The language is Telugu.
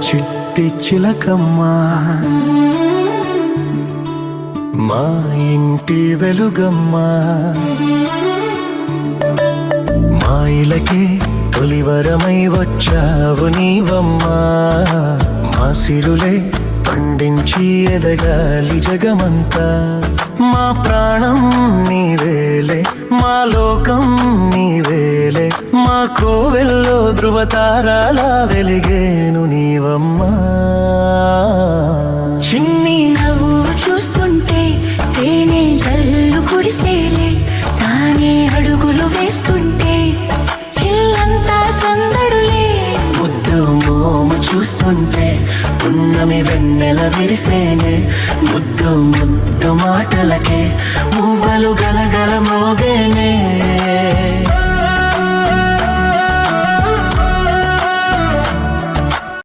చిట్టి చిలకమ్మ మా ఇంటి వెలుగమ్మ మా ఇలకే తొలివరమై వచ్చావు నీవమ్మా మా సిరులే పండించి ఎదగాలి జగమంతా మా ప్రాణం నీవేలే మా లోకం నీవేలే మా కోవెల్లో ధృవతారాలా వెలిగేను నీవమ్మా చిన్ని నవ్వు చూస్తుంటే తేనె జల్లు కురిసేలే తానే అడుగులు వేస్తుంటే ఇల్లంతా సందడులే ముద్దు మోము చూస్తుంటే పున్నమి వెన్నెల విరిసేనే ముద్దు ముద్దు మాటలకే మువ్వలు గలగల మోగేనే